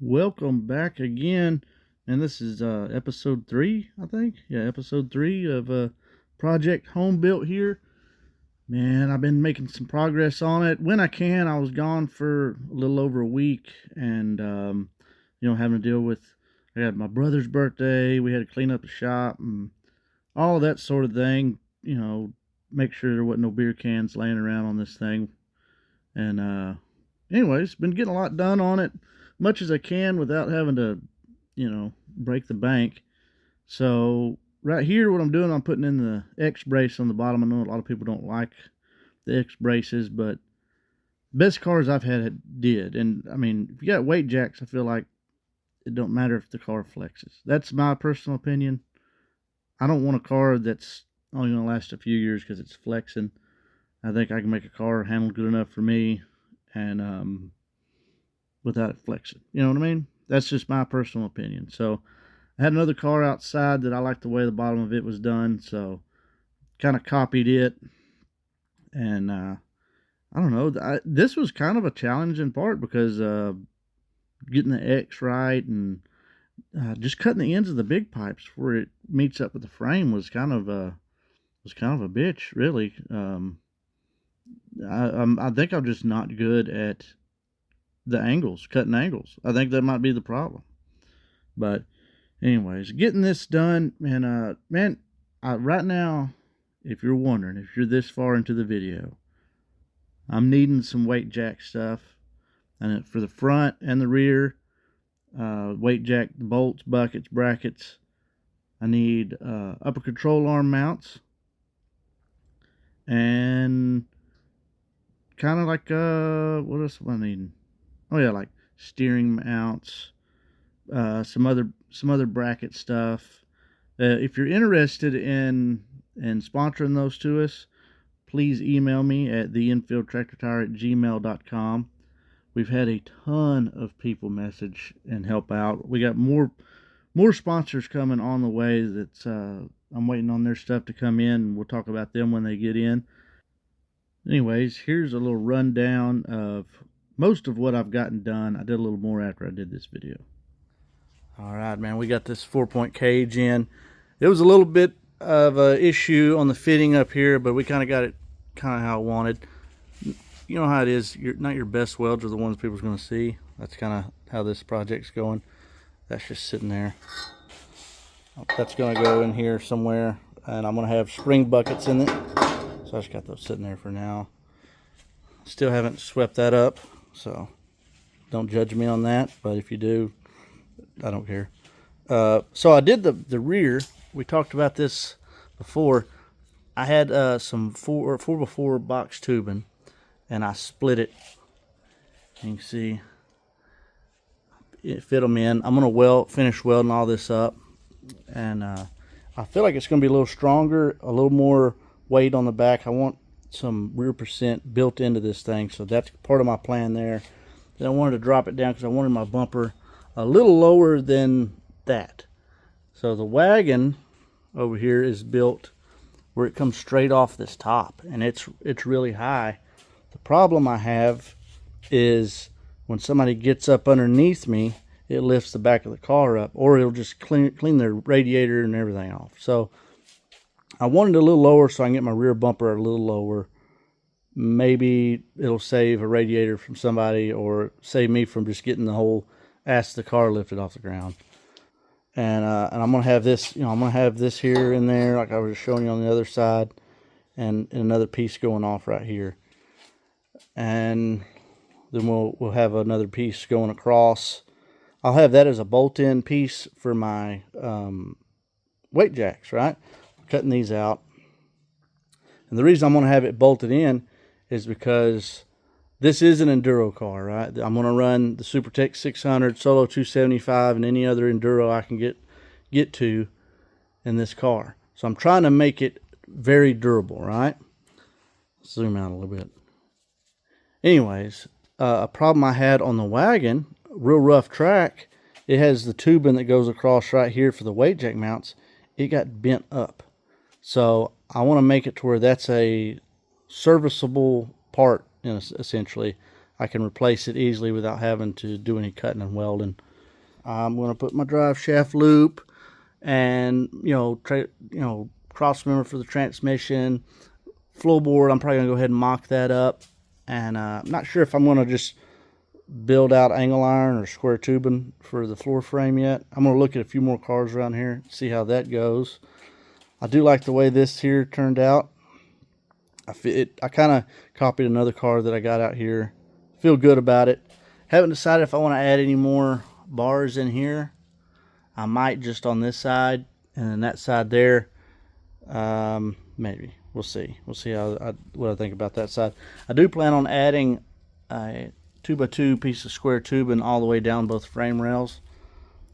Welcome back again, and this is episode 3, I think. Yeah, episode 3 of Project Home Built here. Man, I've been making some progress on it. When I can, I was gone for a little over a week, and having to deal with, I had my brother's birthday, we had to clean up the shop, and all of that sort of thing, make sure there wasn't no beer cans laying around on this thing. And anyways, been getting a lot done on it, much as I can without having to, break the bank. So right here, what I'm doing, I'm putting in the X brace on the bottom. I know a lot of people don't like the X braces, but best cars I've had did. And I mean, if you got weight jacks, I feel like it don't matter if the car flexes. That's my personal opinion. I don't want a car that's only going to last a few years because it's flexing. I think I can make a car handle good enough for me, and without it flexing. You know what I mean? That's just my personal opinion. So I had another car outside that I liked the way the bottom of it was done, so kind of copied it. And I don't know, this was kind of a challenging part because getting the X right and just cutting the ends of the big pipes where it meets up with the frame was kind of a bitch, really. I think I'm just not good at the angles, cutting angles. I think that might be the problem. But anyways, getting this done, and man, right now, if you're wondering, if you're this far into the video, I'm needing some weight jack stuff, and for the front and the rear, weight jack, bolts, buckets, brackets. I need upper control arm mounts, and kind of like what else am I needing? Oh yeah, like steering mounts, some other bracket stuff. If you're interested in sponsoring those to us, please email me at theinfieldtractortire@gmail.com. We've had a ton of people message and help out. We got more sponsors coming on the way. That's I'm waiting on their stuff to come in, and we'll talk about them when they get in. Anyways, here's a little rundown of most of what I've gotten done. I did a little more after I did this video. All right, man, we got this 4-point cage in. It was a little bit of an issue on the fitting up here, but we kind of got it kind of how I wanted. You know how it is. Not your best welds are the ones people's going to see. That's kind of how this project's going. That's just sitting there. That's going to go in here somewhere, and I'm going to have spring buckets in it. So I just got those sitting there for now. Still haven't swept that up, so don't judge me on that. But if you do, I don't care. So I did the rear. We talked about this before. I had some 4x4 box tubing, and I split it. You can see it fit them in. I'm gonna finish welding all this up, and I feel like it's gonna be a little stronger, a little more weight on the back. I want some rear percent built into this thing, so that's part of my plan there. Then I wanted to drop it down because I wanted my bumper a little lower than that. So the wagon over here is built where it comes straight off this top, and it's really high. The problem I have is when somebody gets up underneath me, it lifts the back of the car up, or it'll just clean the radiator and everything off. So I wanted it a little lower so I can get my rear bumper a little lower. Maybe it'll save a radiator from somebody, or save me from just getting the whole ass of the car lifted off the ground. And I'm gonna have this, I'm gonna have this here and there, like I was showing you on the other side, and another piece going off right here. And then we'll have another piece going across. I'll have that as a bolt-in piece for my weight jacks, right? I'm cutting these out. And the reason I'm going to have it bolted in is because this is an enduro car, right? I'm going to run the SuperTech 600, Solo 275, and any other enduro I can get to in this car. So I'm trying to make it very durable, right? Zoom out a little bit. Anyways, a problem I had on the wagon, real rough track, it has the tubing that goes across right here for the weight jack mounts. It got bent up. So I want to make it to where that's a serviceable part, essentially. I can replace it easily without having to do any cutting and welding. I'm going to put my drive shaft loop and, cross member for the transmission. Floorboard, I'm probably going to go ahead and mock that up. And I'm not sure if I'm going to just build out angle iron or square tubing for the floor frame yet. I'm going to look at a few more cars around here, see how that goes. I do like the way this here turned out. I kind of copied another car that I got out here. Feel good about it. Haven't decided if I want to add any more bars in here. I might just on this side and then that side there. Maybe we'll see. We'll see what I think about that side. I do plan on adding a 2x2 piece of square tubing all the way down both frame rails.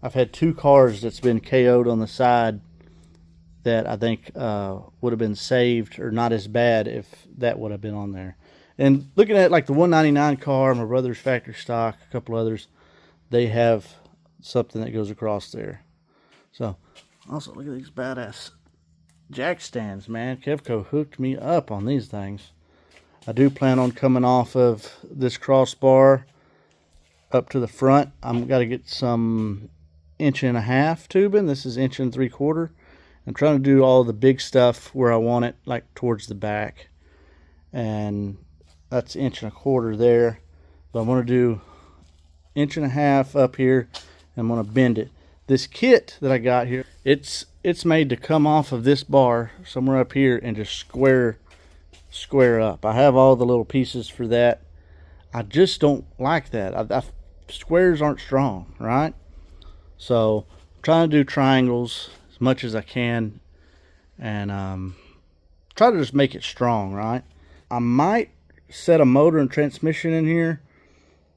I've had 2 cars that's been KO'd on the side that I think would have been saved or not as bad if that would have been on there. And looking at like the 199 car, my brother's factory stock, a couple others, they have something that goes across there. So also look at these badass jack stands, man. Kevco hooked me up on these things. I do plan on coming off of this crossbar up to the front. I'm got to get some 1.5" tubing. This is 1 3/4. I'm trying to do all the big stuff where I want it, like towards the back, and that's 1.25" there. But I'm going to do 1.5" up here, and I'm going to bend it. This kit that I got here, it's made to come off of this bar somewhere up here and just square up. I have all the little pieces for that. I just don't like that. Squares aren't strong, right? So I'm trying to do triangles as much as I can, and try to just make it strong, right? I might set a motor and transmission in here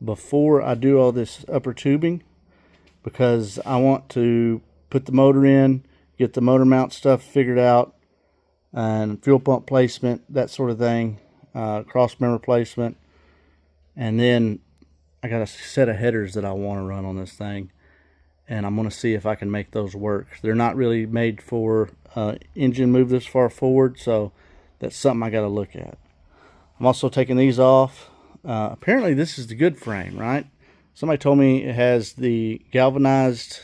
before I do all this upper tubing, because I want to put the motor in, get the motor mount stuff figured out, and fuel pump placement, that sort of thing, cross member placement, and then I got a set of headers that I want to run on this thing, and I'm going to see if I can make those work. They're not really made for engine move this far forward, so that's something I got to look at. I'm also taking these off. Apparently this is the good frame, right? Somebody told me it has the galvanized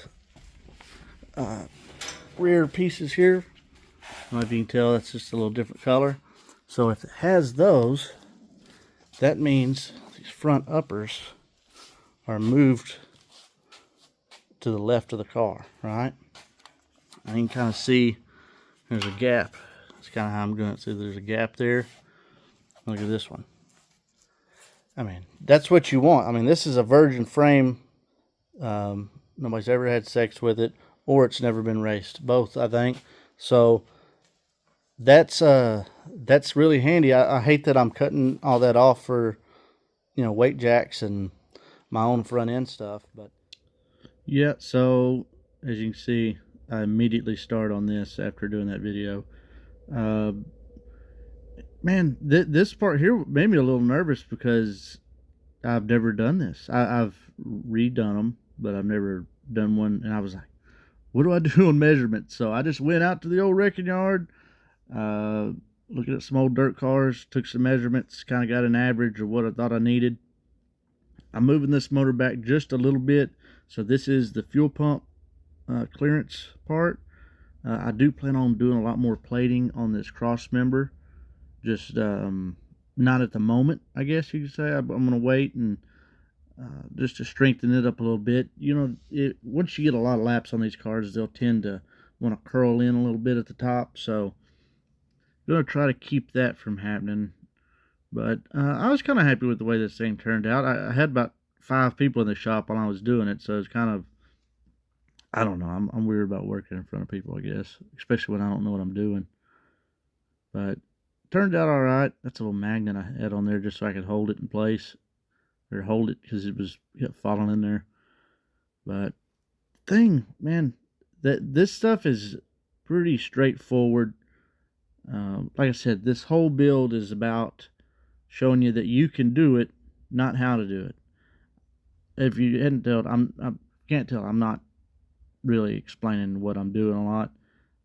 rear pieces here. I don't know if you can tell, that's just a little different color. So if it has those, that means these front uppers are moved to the left of the car, right? And you can kind of see there's a gap. That's kind of how I'm doing it. See, there's a gap there. Look at this one. I mean, that's what you want. I mean, this is a virgin frame. Nobody's ever had sex with it, or it's never been raced. Both, I think. So that's really handy. I hate that I'm cutting all that off for, weight jacks and my own front end stuff. But yeah, so as you can see, I immediately start on this after doing that video. Man, this part here made me a little nervous because I've never done this. I've redone them, but I've never done one. And I was like, what do I do on measurements? So I just went out to the old wrecking yard, looking at some old dirt cars, took some measurements, kind of got an average of what I thought I needed. I'm moving this motor back just a little bit. So this is the fuel pump clearance part. I do plan on doing a lot more plating on this cross member. Just not at the moment, I guess you could say. I'm going to wait and just to strengthen it up a little bit. Once you get a lot of laps on these cars, they'll tend to want to curl in a little bit at the top. So I'm going to try to keep that from happening. But I was kind of happy with the way this thing turned out. I had about 5 people in the shop while I was doing it, so it's kind of, I don't know. I'm weird about working in front of people, I guess, especially when I don't know what I'm doing. But turned out all right. That's a little magnet I had on there just so I could hold it in place, or hold it because it kept falling in there. But man, this stuff is pretty straightforward. Like I said, this whole build is about showing you that you can do it, not how to do it. If you hadn't told, I can't tell. I'm not really explaining what I'm doing a lot.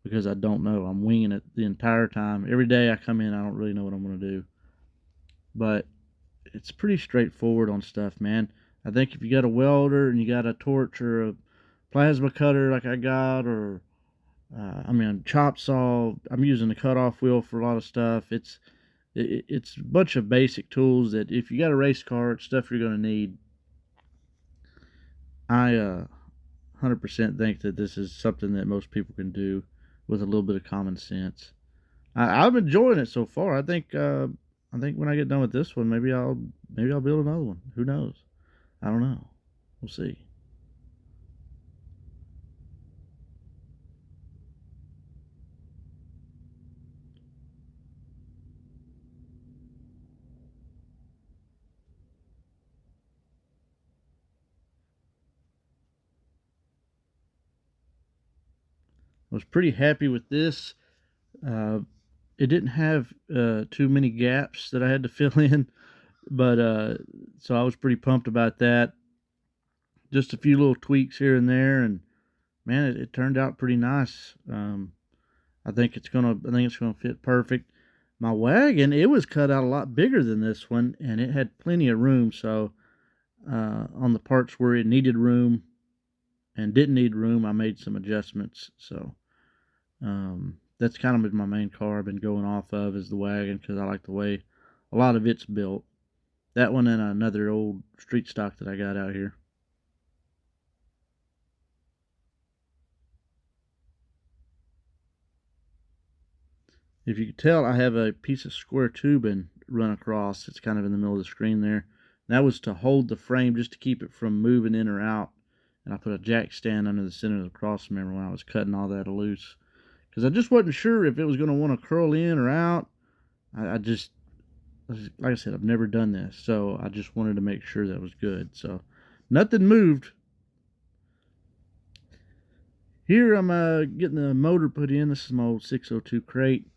because I don't know. I'm winging it the entire time. Every day I come in, I don't really know what I'm going to do. But it's pretty straightforward on stuff, man. I think if you got a welder and you got a torch or a plasma cutter like I got, or chop saw. I'm using the cutoff wheel for a lot of stuff. It's a bunch of basic tools that if you got a race car, it's stuff you're going to need. I 100% think that this is something that most people can do with a little bit of common sense. I'm enjoying it so far. I think when I get done with this one, maybe I'll build another one. Who knows? I don't know. We'll see. I was pretty happy with this. Uh, it didn't have too many gaps that I had to fill in, but so I was pretty pumped about that. Just a few little tweaks here and there, and man, it turned out pretty nice. I think it's gonna fit perfect. My wagon, it was cut out a lot bigger than this one, and it had plenty of room. So on the parts where it needed room and didn't need room, I made some adjustments. So that's kind of been my main car I've been going off of, is the wagon, because I like the way a lot of it's built. That one and another old street stock that I got out here. If you can tell, I have a piece of square tubing run across. It's kind of in the middle of the screen there. That was to hold the frame, just to keep it from moving in or out. And I put a jack stand under the center of the cross member when I was cutting all that loose, because I just wasn't sure if it was going to want to curl in or out. I just, like I said, I've never done this, so I just wanted to make sure that was good. So nothing moved. Here I'm getting the motor put in. This is my old 602 crate.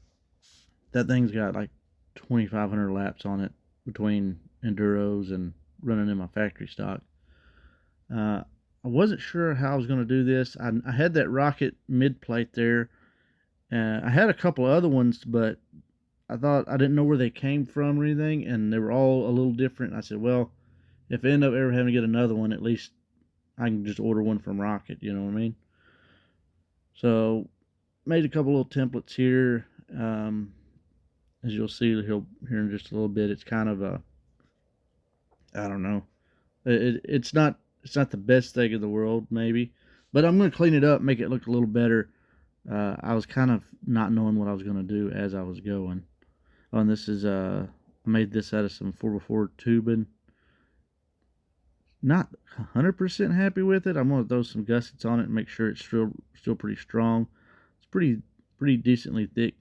That thing's got like 2,500 laps on it between enduros and running in my factory stock. I wasn't sure how I was going to do this. I had that rocket mid plate there. I had a couple of other ones, but I thought, I didn't know where they came from or anything, and they were all a little different. I said, well, if I end up ever having to get another one, at least I can just order one from Rocket, you know what I mean? So, made a couple little templates here. As you'll see here in just a little bit, it's kind of a, I don't know. It's not the best thing in the world, maybe, but I'm going to clean it up, make it look a little better. I was kind of not knowing what I was going to do as I was going. Oh, and this is I made this out of some 4x4 tubing. Not 100% happy with it. I'm going to throw some gussets on it and make sure it's still pretty strong. It's pretty decently thick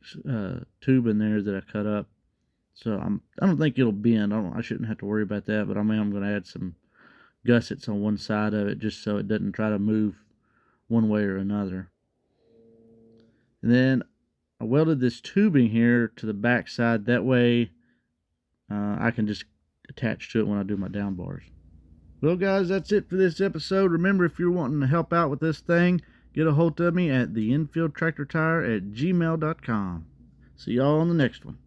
tubing there that I cut up. So I don't think it'll bend. I shouldn't have to worry about that. But I'm going to add some gussets on one side of it, just so it doesn't try to move one way or another. And then I welded this tubing here to the back side. That way I can just attach to it when I do my down bars. Well, guys, that's it for this episode. Remember, if you're wanting to help out with this thing, get a hold of me at theinfieldtractortire@gmail.com. See y'all on the next one.